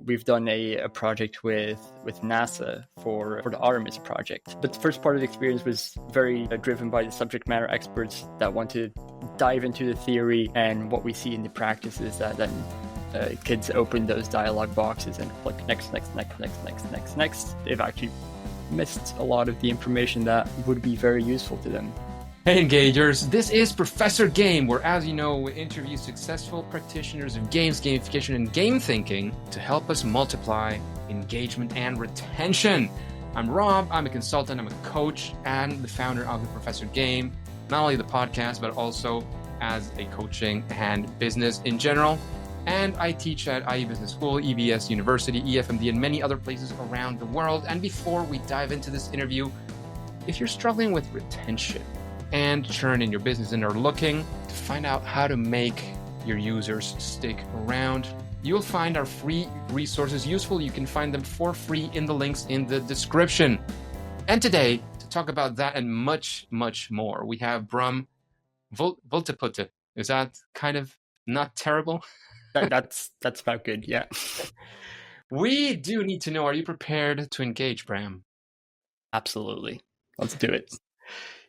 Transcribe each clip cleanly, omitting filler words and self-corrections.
we've done a project with NASA for the Artemis project. But the first part of the experience was very driven by the subject matter experts that want to dive into the theory, and what we see in the practice is that then kids open those dialog boxes and click next. They've actually missed a lot of the information that would be very useful to them. Hey Engagers, this is Professor Game, where, as you know, we interview successful practitioners of games, gamification, and game thinking to help us multiply engagement and retention. I'm Rob, I'm a consultant, I'm a coach, and the founder of the Professor Game, not only the podcast, but also as a coaching and business in general. And I teach at IE Business School, EBS University, EFMD, and many other places around the world. And before we dive into this interview, if you're struggling with retention and churn in your business and are looking to find out how to make your users stick around, you'll find our free resources useful. You can find them for free in the links in the description. And today, to talk about that and much, much more, we have Bram Wulteputte. Is that kind of not terrible? That's about good, yeah. We do need to know, are you prepared to engage, Bram? Absolutely. Let's do it.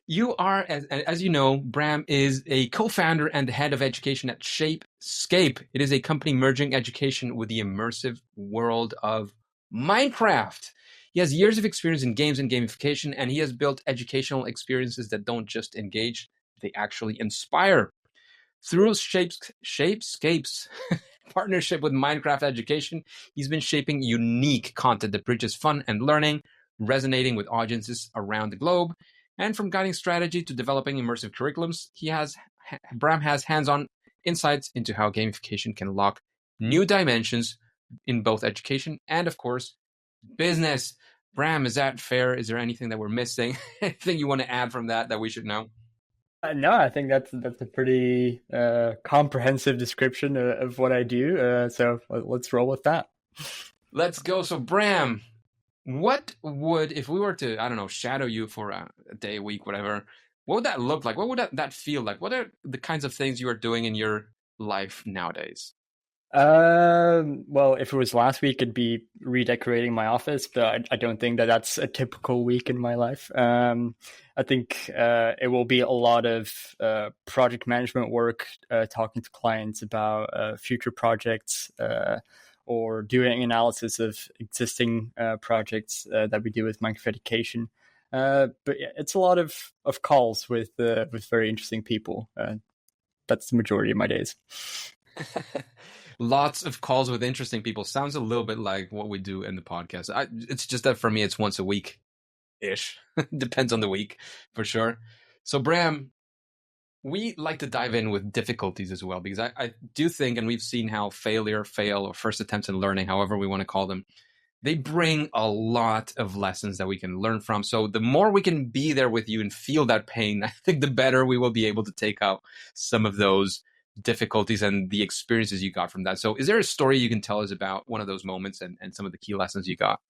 You are, as you know, Bram is a co-founder and the head of education at Shapescape. It is a company merging education with the immersive world of Minecraft. He has years of experience in games and gamification, and he has built educational experiences that don't just engage, they actually inspire. Through Shapescape's partnership with Minecraft Education, he's been shaping unique content that bridges fun and learning, resonating with audiences around the globe. And from guiding strategy to developing immersive curriculums, Bram has hands-on insights into how gamification can unlock new dimensions in both education and, of course, business. Bram, is that fair? Is there anything that we're missing? Anything you want to add from that we should know? No, I think that's a pretty comprehensive description of what I do. So let's roll with that. Let's go. So, Bram, what would, if we were to, I don't know, shadow you for a day, a week, whatever, what would that look like? What would that feel like? What are the kinds of things you are doing in your life nowadays? Well, if it was last week, it'd be redecorating my office, but I don't think that's a typical week in my life. I think it will be a lot of project management work, talking to clients about future projects, or doing analysis of existing projects that we do with Gamification. But yeah, it's a lot of calls with very interesting people. That's the majority of my days. Lots of calls with interesting people. Sounds a little bit like what we do in the podcast. It's just that for me, it's once a week-ish. Depends on the week, for sure. So, Bram, we like to dive in with difficulties as well, because I do think, and we've seen how fail, or first attempts in learning, however we want to call them, they bring a lot of lessons that we can learn from. So the more we can be there with you and feel that pain, I think the better we will be able to take out some of those difficulties and the experiences you got from that. So is there a story you can tell us about one of those moments and some of the key lessons you got?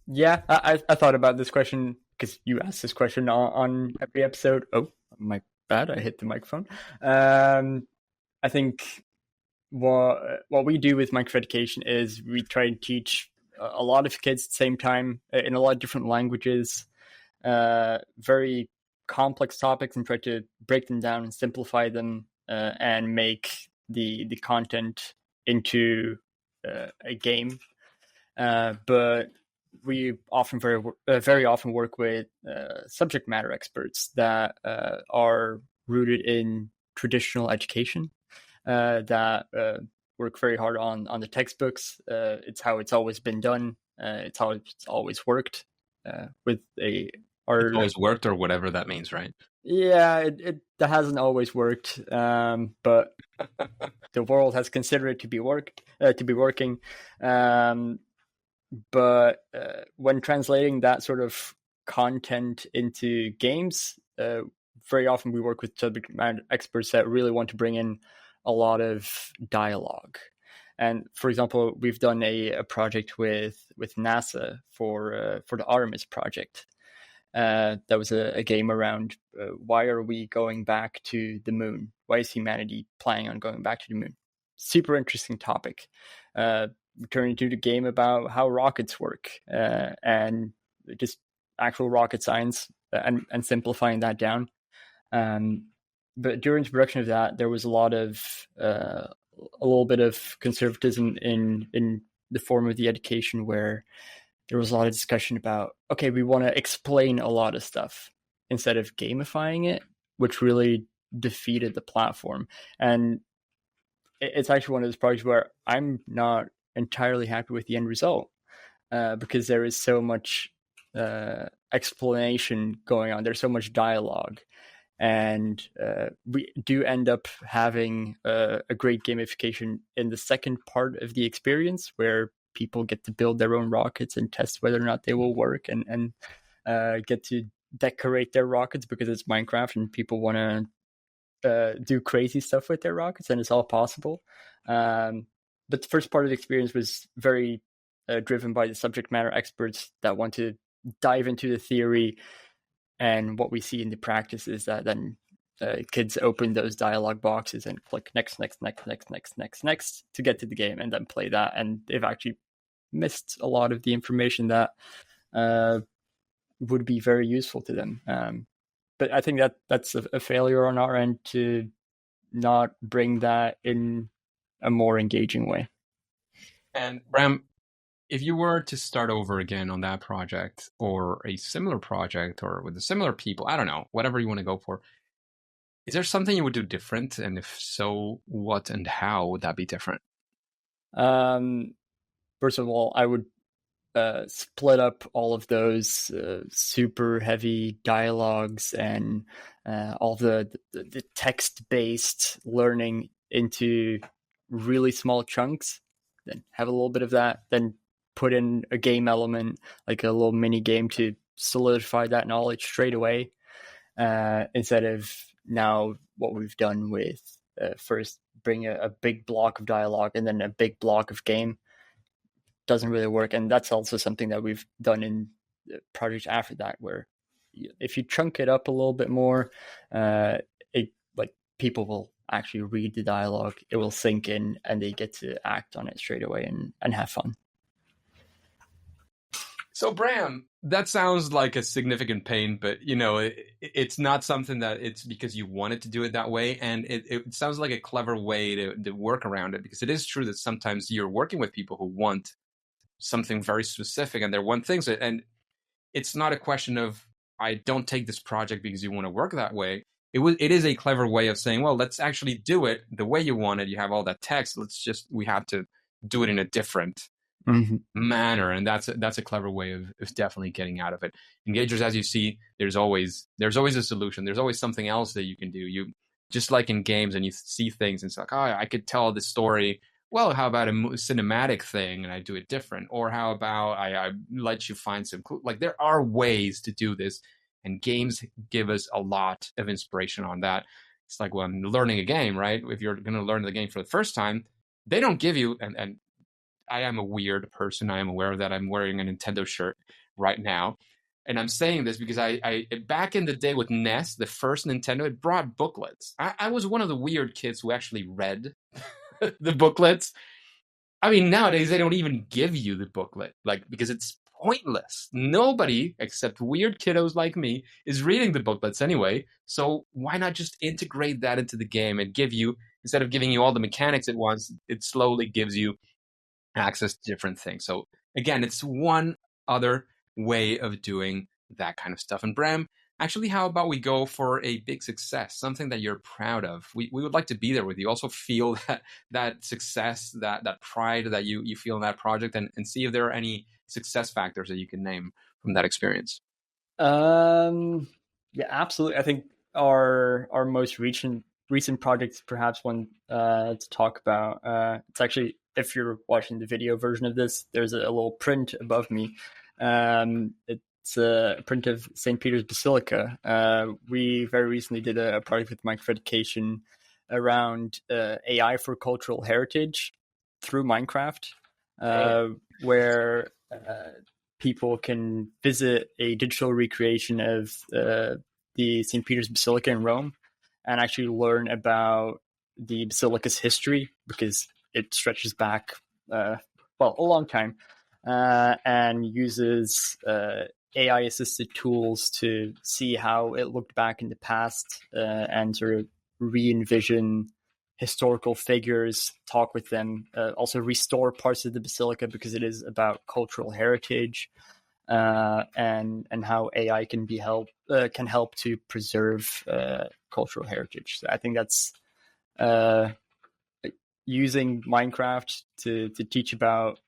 Yeah, I thought about this question because you asked this question on every episode. Oh, my bad, I hit the microphone. I think what we do with Gamification is we try and teach a lot of kids at the same time in a lot of different languages, very complex topics, and try to break them down and simplify them, and make the content into a game. But we often very often work with subject matter experts that are rooted in traditional education, that work very hard on the textbooks. It's how it's always been done. It's how it's always worked. With it's always worked, or whatever that means, right? Yeah, it hasn't always worked, but the world has considered it to be working. But when translating that sort of content into games, very often we work with subject matter experts that really want to bring in a lot of dialogue. And for example, we've done a project with NASA for the Artemis project. That was a game around why are we going back to the moon? Why is humanity planning on going back to the moon? Super interesting topic. turning into the game about how rockets work, and just actual rocket science, and simplifying that down. But during the production of that, there was a little bit of conservatism in the form of the education, where there was a lot of discussion about, okay, we want to explain a lot of stuff instead of gamifying it, which really defeated the platform. And it's actually one of those projects where I'm not entirely happy with the end result, because there is so much explanation going on. There's so much dialogue. And we do end up having a great gamification in the second part of the experience, where people get to build their own rockets and test whether or not they will work, and get to decorate their rockets, because it's Minecraft and people want to do crazy stuff with their rockets, and it's all possible. But the first part of the experience was very driven by the subject matter experts that want to dive into the theory. And what we see in the practice is that then kids open those dialogue boxes and click next to get to the game, and then play that. And they've actually missed a lot of the information that would be very useful to them. But I think that's a failure on our end to not bring that in a more engaging way. And Bram, if you were to start over again on that project, or a similar project, or with the similar people, I don't know, whatever you want to go for, is there something you would do different? And if so, what and how would that be different? First of all, I would split up all of those super heavy dialogues and all the text-based learning into really small chunks. Then have a little bit of that, then put in a game element, like a little mini game, to solidify that knowledge straight away, instead of now what we've done with first bring a big block of dialogue and then a big block of game. Doesn't really work. And that's also something that we've done in projects after that, where if you chunk it up a little bit more, people will actually read the dialogue, it will sink in, and they get to act on it straight away and have fun. So Bram, that sounds like a significant pain, but it's not something that it's because you wanted to do it that way. And it sounds like a clever way to work around it, because it is true that sometimes you're working with people who want something very specific, and they want things. And it's not a question of, I don't take this project because you want to work that way. It is a clever way of saying, well, let's actually do it the way you want it. You have all that text. We have to do it in a different manner. And that's a clever way of definitely getting out of it. Engagers, as you see, there's always a solution. There's always something else that you can do. You just like in games, and you see things and it's like, oh, I could tell this story. Well, how about a cinematic thing and I do it different? Or how about I let you find some clue? Like, there are ways to do this, and games give us a lot of inspiration on that. It's like when learning a game, right? If you're going to learn the game for the first time, they don't give you, and I am a weird person. I am aware of that. I'm wearing a Nintendo shirt right now. And I'm saying this because I back in the day with NES, the first Nintendo, it brought booklets. I was one of the weird kids who actually read the booklets. I mean, nowadays they don't even give you the booklet, because it's pointless. Nobody except weird kiddos like me is reading the booklets anyway. So why not just integrate that into the game and give you, instead of giving you all the mechanics at once, it slowly gives you access to different things. So again, it's one other way of doing that kind of stuff. And Bram, actually, how about we go for a big success, something that you're proud of? We would like to be there with you. Also feel that success, that pride that you feel in that project, and see if there are any success factors that you can name from that experience. Yeah, absolutely. I think our most recent project is perhaps one to talk about. It's actually, if you're watching the video version of this, there's a little print above me. It's a print of St. Peter's Basilica. We very recently did a project with Gamification around AI for cultural heritage through Minecraft, where people can visit a digital recreation of the St. Peter's Basilica in Rome and actually learn about the basilica's history, because it stretches back a long time, and uses AI assisted tools to see how it looked back in the past, and sort of re-envision historical figures, talk with them, also restore parts of the basilica because it is about cultural heritage, and how AI can help to preserve cultural heritage. So I think that's using Minecraft to teach about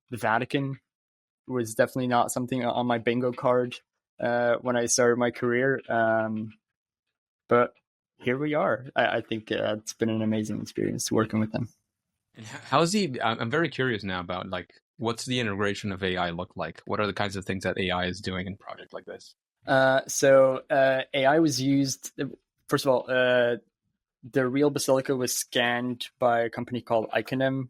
the Vatican was definitely not something on my bingo card when I started my career. But here we are. I think it's been an amazing experience working with them. And how's I'm very curious now about like what's the integration of AI look like? What are the kinds of things that AI is doing in a project like this? So AI was used. First of all, the real basilica was scanned by a company called Iconem.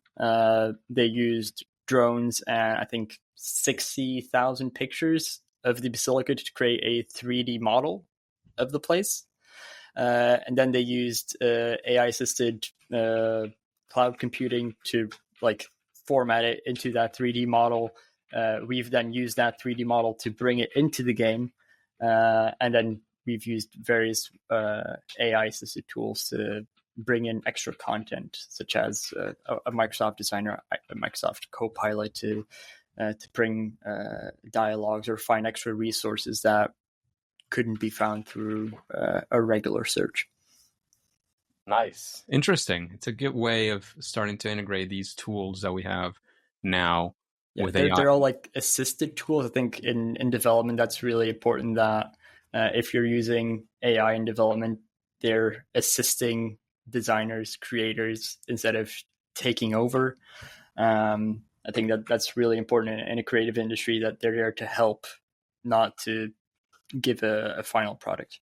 They used drones and I think 60,000 pictures of the basilica to create a 3D model of the place. And then they used AI assisted cloud computing to like format it into that 3D model. We've then used that 3D model to bring it into the game. And then we've used various AI assisted tools to bring in extra content, such as a Microsoft Designer, a Microsoft Copilot to bring dialogues or find extra resources that couldn't be found through a regular search. Nice. Interesting. It's a good way of starting to integrate these tools that we have now with AI. They're all like assisted tools. I think in development, that's really important that if you're using AI in development, they're assisting designers, creators, instead of taking over. I think that's really important in a creative industry, that they're there to help, not to give a final product.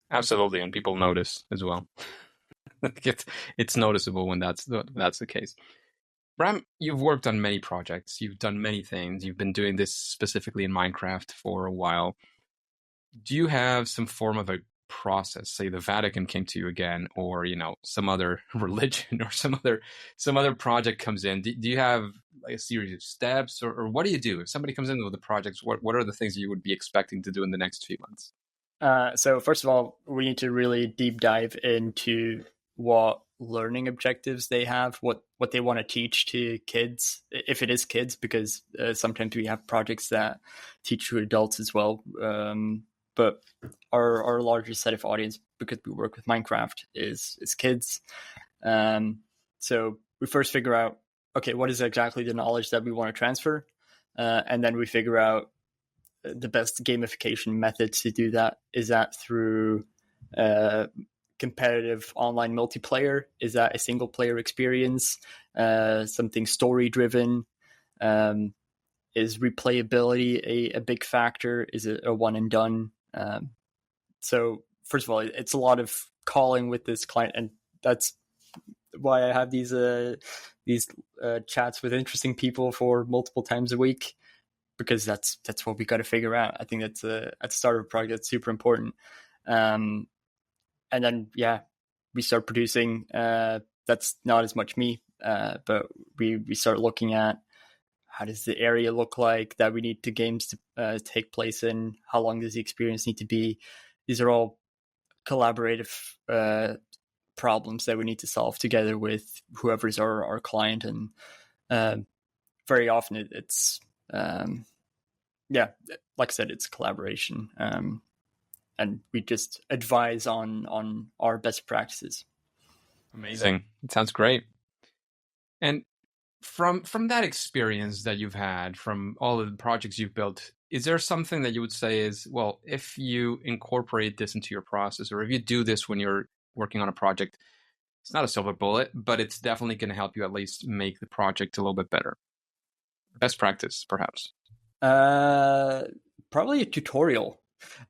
Absolutely, and people notice as well. It's noticeable when that's the case. Bram, you've worked on many projects. You've done many things. You've been doing this specifically in Minecraft for a while. Do you have some form of a process? Say the Vatican came to you again, or some other religion or some other project comes in. Do you have like a series of steps, or what do you do if somebody comes in with a project? What are the things you would be expecting to do in the next few months? So first of all, we need to really deep dive into what learning objectives they have, what they want to teach to kids, if it is kids, because sometimes we have projects that teach to adults as well. But our largest set of audience, because we work with Minecraft, is kids. So we first figure out, okay, what is exactly the knowledge that we want to transfer? And then we figure out the best gamification methods to do that. Is that through competitive online multiplayer? Is that a single player experience? Something story driven? Is replayability a big factor? Is it a one and done? So first of all, it's a lot of calling with this client, and that's why I have these chats with interesting people for multiple times a week, because that's what we got to figure out. I think that's at the start of a project, that's super important. And then we start producing. That's not as much me, but we start looking at how does the area look like that we need games to take place in? How long does the experience need to be? These are all collaborative problems that we need to solve together with whoever's our client. And very often it's like I said, it's collaboration. And we just advise on our best practices. Amazing. It sounds great. And from that experience that you've had, from all of the projects you've built, is there something that you would say is, well, if you incorporate this into your process, or if you do this when you're working on a project, it's not a silver bullet, but it's definitely going to help you at least make the project a little bit better? Best practice, perhaps? Probably a tutorial.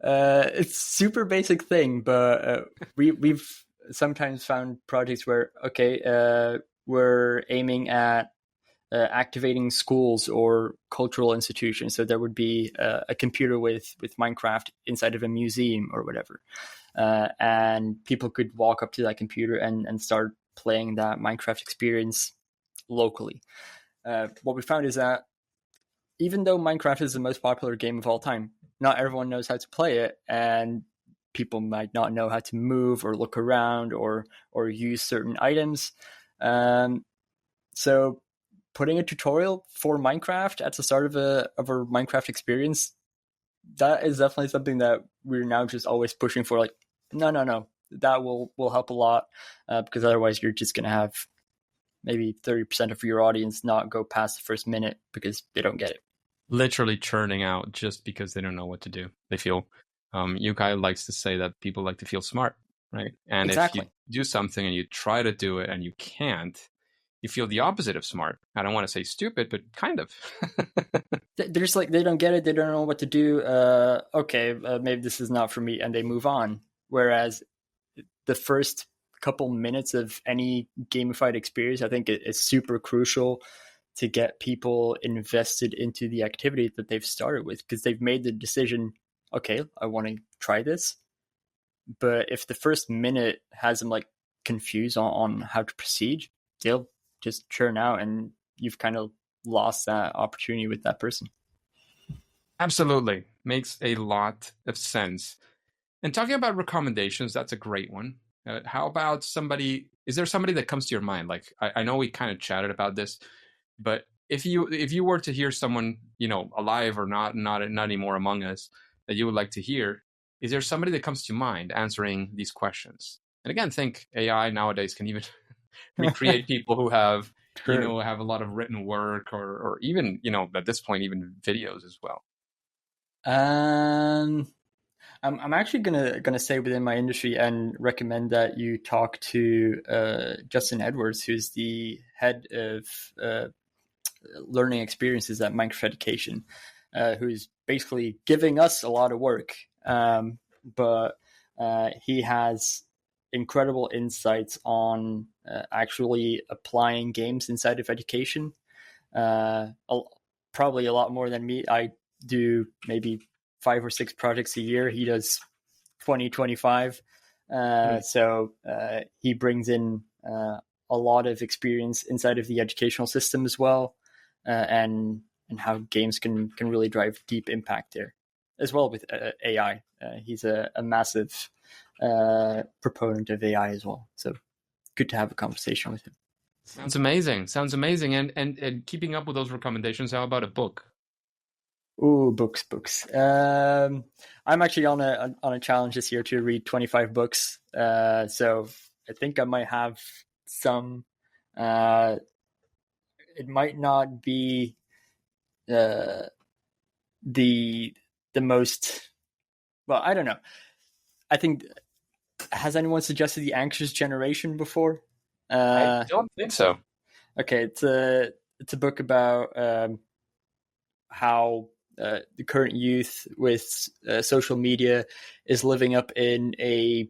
It's super basic thing, but we've sometimes found projects where, we're aiming at activating schools or cultural institutions. So there would be a computer with Minecraft inside of a museum or whatever. And people could walk up to that computer and start playing that Minecraft experience locally. what we found is that even though Minecraft is the most popular game of all time, not everyone knows how to play it, and people might not know how to move or look around or use certain items. So putting a tutorial for Minecraft at the start of a Minecraft experience, that is definitely something that we're now just always pushing for. Like, no, that will help a lot, because otherwise you're just going to have maybe 30% of your audience not go past the first minute because they don't get it. Literally churning out just because they don't know what to do. They feel, Yukai likes to say that people like to feel smart, right? And Exactly. if you do something and you try to do it and you can't, you feel the opposite of smart. I don't want to say stupid, but kind of. They're just like, they don't get it. They don't know what to do. Okay, maybe this is not for me, and they move on. Whereas the first couple minutes of any gamified experience, I think it is super crucial to get people invested into the activity that they've started with, because they've made the decision, okay, I want to try this. But if the first minute has them like confused on how to proceed, they'll just churn out, and you've kind of lost that opportunity with that person. Absolutely. Makes a lot of sense. And talking about recommendations, that's a great one. How about is there somebody that comes to your mind? Like, I know we kind of chatted about this, but if you were to hear someone, alive or not anymore among us, that you would like to hear, is there somebody that comes to mind answering these questions? And again, think AI nowadays can even recreate people who have, Sure. have a lot of written work or even, at this point, even videos as well. I'm actually gonna stay within my industry and recommend that you talk to Justin Edwards, who's the head of learning experiences at Minecraft Education, who's basically giving us a lot of work, but he has incredible insights on actually applying games inside of education. Probably a lot more than me. I do maybe 5 or 6 projects a year. He does 20, 25. So he brings in a lot of experience inside of the educational system as well, and how games can really drive deep impact there, as well with AI. He's a massive proponent of AI as well. So good to have a conversation with him. Sounds amazing. Sounds amazing. And keeping up with those recommendations, how about a book? Ooh, books. I'm actually on a challenge this year to read 25 books. So I think I might have some. It might not be the most. Well, I don't know. I think, has anyone suggested The Anxious Generation before? I don't think so. Okay, it's a book about how the current youth with social media is living up in a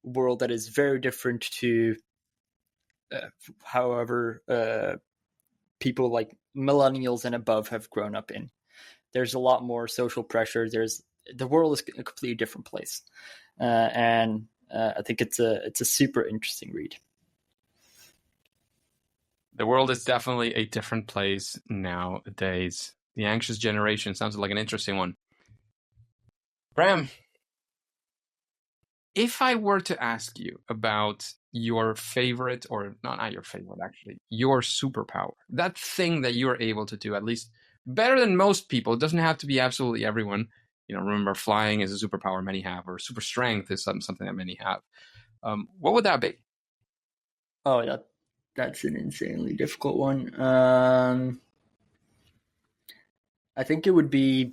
world that is very different to however people like millennials and above have grown up in. There's a lot more social pressure. The world is a completely different place, and I think it's a super interesting read. The world is definitely a different place nowadays. The Anxious Generation sounds like an interesting one. Bram, if I were to ask you about your favorite, or not your favorite, actually, your superpower, that thing that you're able to do, at least better than most people, it doesn't have to be absolutely everyone. Remember, flying is a superpower many have, or super strength is something that many have. What would that be? Oh, yeah, that's an insanely difficult one. I think it would be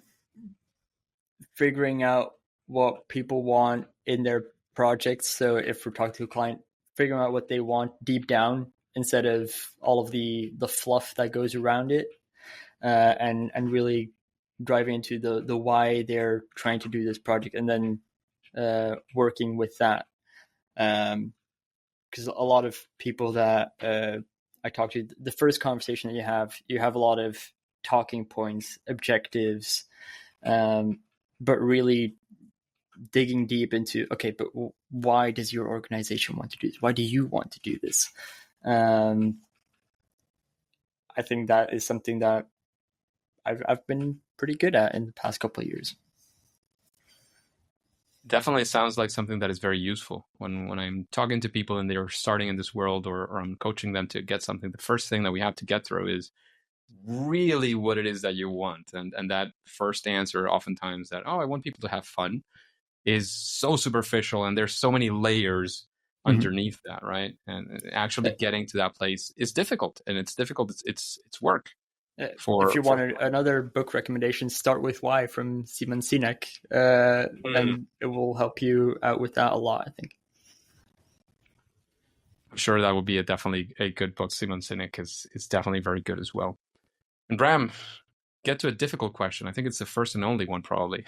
figuring out what people want in their projects. So if we're talking to a client, figuring out what they want deep down instead of all of the fluff that goes around it, and really driving into the why they're trying to do this project, and then working with that. Because a lot of people that I talk to, the first conversation that you have a lot of talking points, objectives, but really digging deep into, okay, but why does your organization want to do this? Why do you want to do this? I think that is something that I've been pretty good at in the past couple of years. Definitely sounds like something that is very useful when I'm talking to people and they're starting in this world, or I'm coaching them to get something. The first thing that we have to get through is really what it is that you want. And that first answer oftentimes that, oh, I want people to have fun, is so superficial, and there's so many layers underneath that, right? And actually getting to that place is difficult, and it's difficult. It's work. If you want another book recommendation, start with Why from Simon Sinek, and it will help you out with that a lot, I think. I'm sure that would be definitely a good book. Simon Sinek is definitely very good as well. And Bram, get to a difficult question. I think it's the first and only one, probably.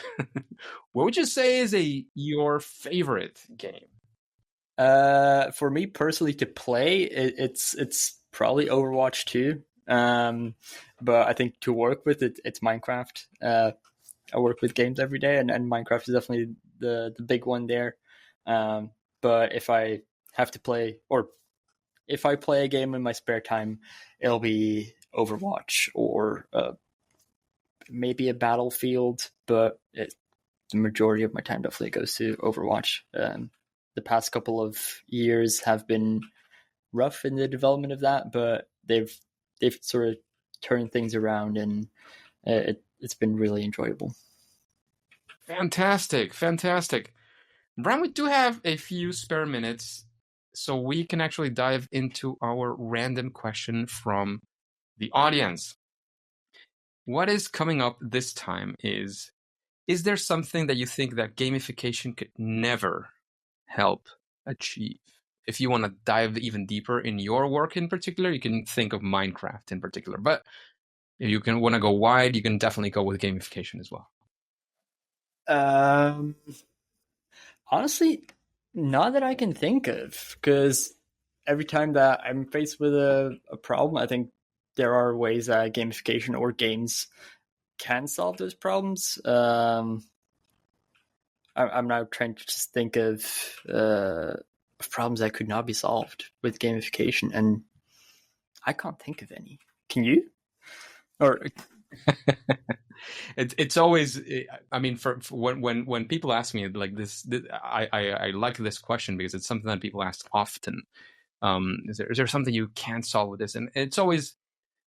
What would you say is your favorite game? For me personally, to play, it's probably Overwatch 2. But I think to work with it's Minecraft. I work with games every day, and Minecraft is definitely the big one there. But if I have to play, or if I play a game in my spare time, it'll be Overwatch or maybe a Battlefield. But the majority of my time definitely goes to Overwatch. The past couple of years have been rough in the development of that, but they've sort of turned things around, and it's been really enjoyable. Fantastic. Bram, we do have a few spare minutes, so we can actually dive into our random question from the audience. What is coming up this time is there something that you think that gamification could never help achieve? If you want to dive even deeper in your work in particular, you can think of Minecraft in particular. But if you want to go wide, you can definitely go with gamification as well. Honestly, not that I can think of, because every time that I'm faced with a problem, I think there are ways that gamification or games can solve those problems. I'm now trying to just think of problems that could not be solved with gamification, and I can't think of any. Can you? Or it's always, I mean, for when people ask me like this, I like this question because it's something that people ask often. Is there something you can't solve with this? And it's always,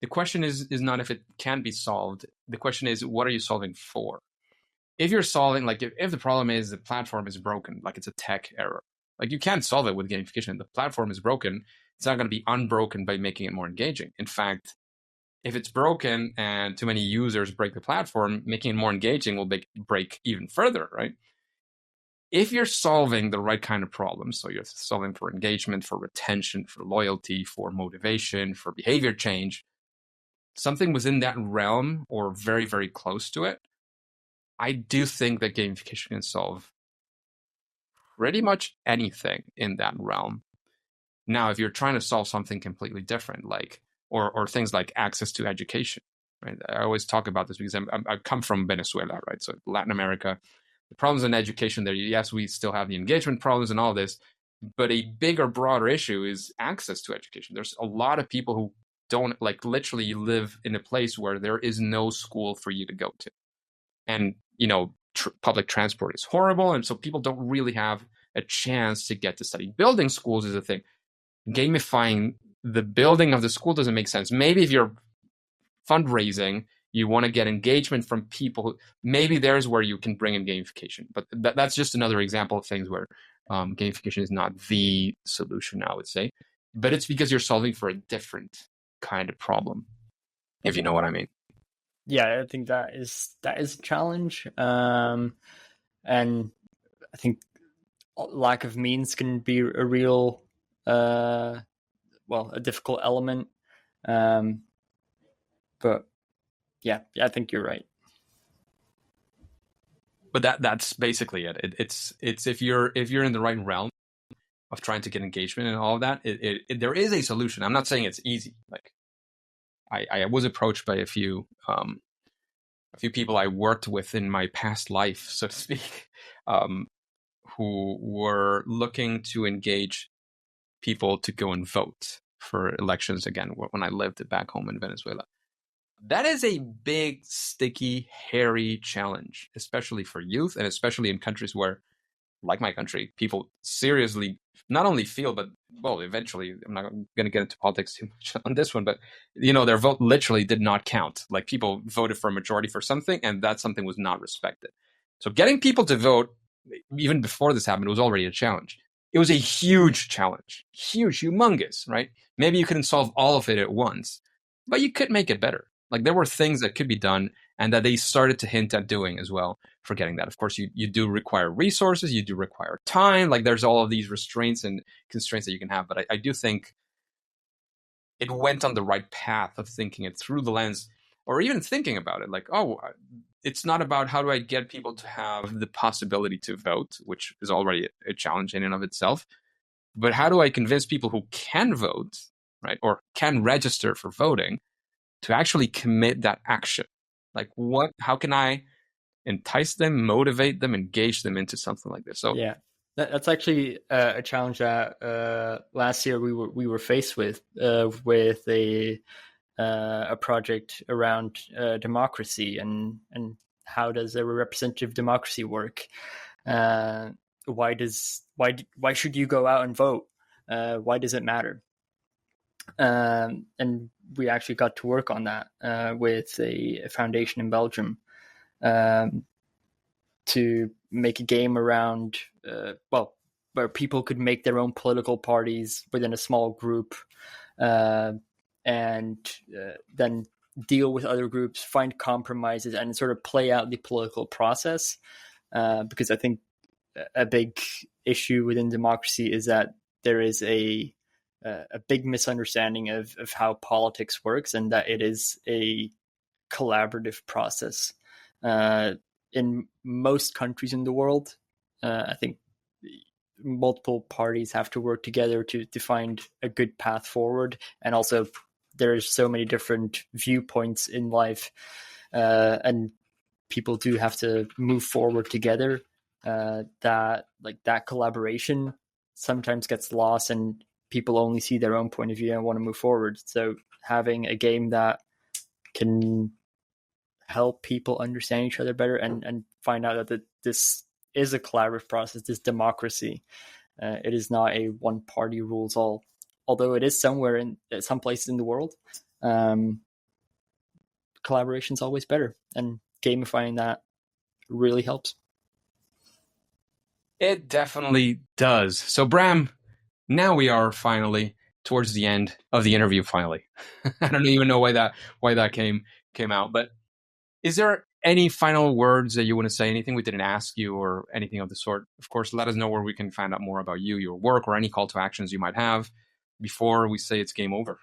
the question is not if it can be solved. The question is, what are you solving for? If you're solving, like if the problem is the platform is broken, like it's a tech error, like you can't solve it with gamification. The platform is broken. It's not going to be unbroken by making it more engaging. In fact, if it's broken and too many users break the platform, making it more engaging will break even further, right? If you're solving the right kind of problems, so you're solving for engagement, for retention, for loyalty, for motivation, for behavior change, something within that realm or very, very close to it, I do think that gamification can solve pretty much anything in that realm. Now, if you're trying to solve something completely different, like or things like access to education, right? I always talk about this because I come from Venezuela, right? So Latin America, the problems in education there, yes, we still have the engagement problems and all this, but a bigger, broader issue is access to education. There's a lot of people who don't, like, literally live in a place where there is no school for you to go to. And, you know, public transport is horrible. And so people don't really have a chance to get to study. Building schools is a thing. Gamifying the building of the school doesn't make sense. Maybe if you're fundraising, you want to get engagement from people, maybe there's where you can bring in gamification. But that's just another example of things where gamification is not the solution, I would say. But it's because you're solving for a different kind of problem, if you know what I mean. Yeah, I think that is a challenge. And I think lack of means can be a real a difficult element. But yeah, I think you're right. But that's basically it. It's if you're in the right realm of trying to get engagement and all of that, there is a solution. I'm not saying it's easy. Like I was approached by a few people I worked with in my past life, so to speak, who were looking to engage people to go and vote for elections again when I lived back home in Venezuela. That is a big, sticky, hairy challenge, especially for youth and especially in countries where, like my country, people seriously not only feel, but, well, eventually, I'm not going to get into politics too much on this one, but, their vote literally did not count. Like, people voted for a majority for something, and that something was not respected. So getting people to vote, even before this happened, was already a challenge. It was a huge challenge, huge, humongous, right? Maybe you couldn't solve all of it at once, but you could make it better. Like, there were things that could be done and that they started to hint at doing as well. Forgetting that, of course, you do require resources, you do require time. Like, there's all of these restraints and constraints that you can have. But I do think it went on the right path of thinking it through the lens, or even thinking about it like, oh, it's not about how do I get people to have the possibility to vote, which is already a challenge in and of itself, but how do I convince people who can vote, right, or can register for voting, to actually commit that action? Like, how can I entice them, motivate them, engage them into something like this? So yeah, that's actually a challenge that last year we were faced with a project around democracy and how does a representative democracy work? Why should you go out and vote? Why does it matter? And we actually got to work on that with a foundation in Belgium to make a game around, where people could make their own political parties within a small group, and then deal with other groups, find compromises, and sort of play out the political process. Because I think a big issue within democracy is that there is a big misunderstanding of how politics works, and that it is a collaborative process. In most countries in the world, I think multiple parties have to work together to find a good path forward. And also, there's so many different viewpoints in life, and people do have to move forward together. That collaboration sometimes gets lost, and people only see their own point of view and want to move forward. So having a game that can help people understand each other better and find out that this is a collaborative process, this democracy, it is not a one party rules all, although it is somewhere in some places in the world. Collaboration is always better, and gamifying that really helps. It definitely does. So, Bram, now we are finally towards the end of the interview. Finally, I don't even know why that came out. But is there any final words that you want to say? Anything we didn't ask you, or anything of the sort? Of course, let us know where we can find out more about you, your work, or any call to actions you might have before we say it's game over.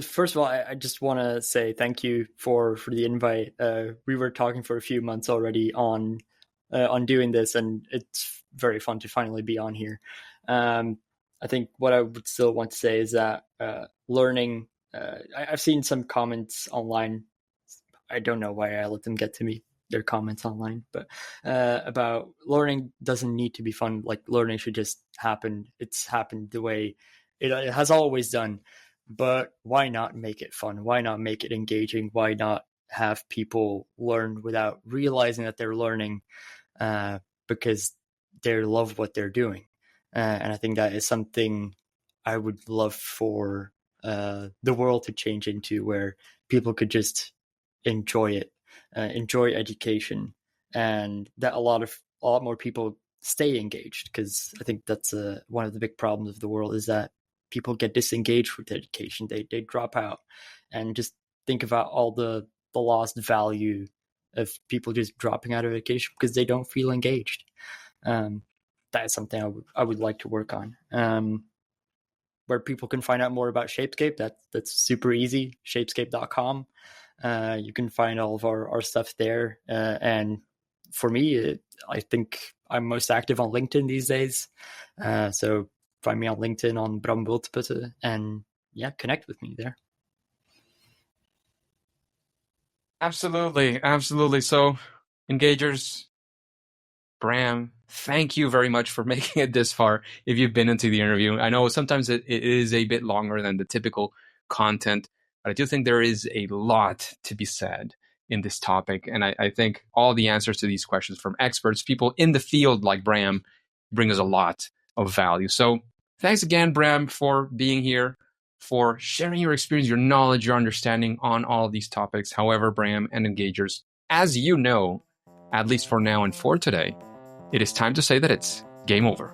First of all, I just want to say thank you for the invite. We were talking for a few months already on doing this, and it's very fun to finally be on here. I think what I would still want to say is that learning. I've seen some comments online. I don't know why I let them get to me, their comments online, but about learning doesn't need to be fun. Like, learning should just happen. It's happened the way it has always done. But why not make it fun? Why not make it engaging? Why not have people learn without realizing that they're learning, because they love what they're doing? And I think that is something I would love for the world to change into, where people could just enjoy it, enjoy education, and that a lot more people stay engaged. Because I think that's one of the big problems of the world, is that people get disengaged with education. They drop out, and just think about all the lost value of people just dropping out of education because they don't feel engaged. That is something I would like to work on. Where people can find out more about Shapescape, that's super easy. Shapescape.com. You can find all of our stuff there. And for me, I think I'm most active on LinkedIn these days. So find me on LinkedIn on Bram Wulteputte, and connect with me there. Absolutely. So, engagers, Bram, thank you very much for making it this far if you've been into the interview. I know sometimes it is a bit longer than the typical content, but I do think there is a lot to be said in this topic. And I think all the answers to these questions from experts, people in the field like Bram, bring us a lot of value. So thanks again, Bram, for being here, for sharing your experience, your knowledge, your understanding on all of these topics. However, Bram and engagers, as you know, at least for now and for today, it is time to say that it's game over.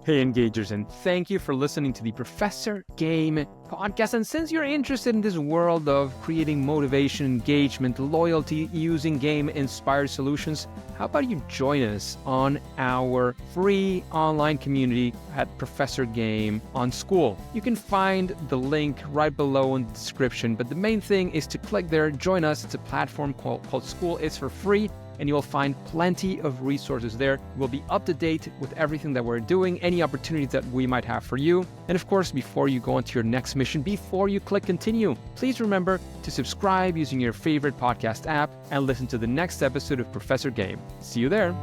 Hey, engagers, and thank you for listening to the Professor Game podcast. And since you're interested in this world of creating motivation, engagement, loyalty using game-inspired solutions, how about you join us on our free online community at Professor Game on School? You can find the link right below in the description, but the main thing is to click there, join us. It's a platform called School. It's for free, and you'll find plenty of resources there. We'll be up to date with everything that we're doing, any opportunities that we might have for you. And of course, before you go on to your next mission, before you click continue, please remember to subscribe using your favorite podcast app and listen to the next episode of Professor Game. See you there.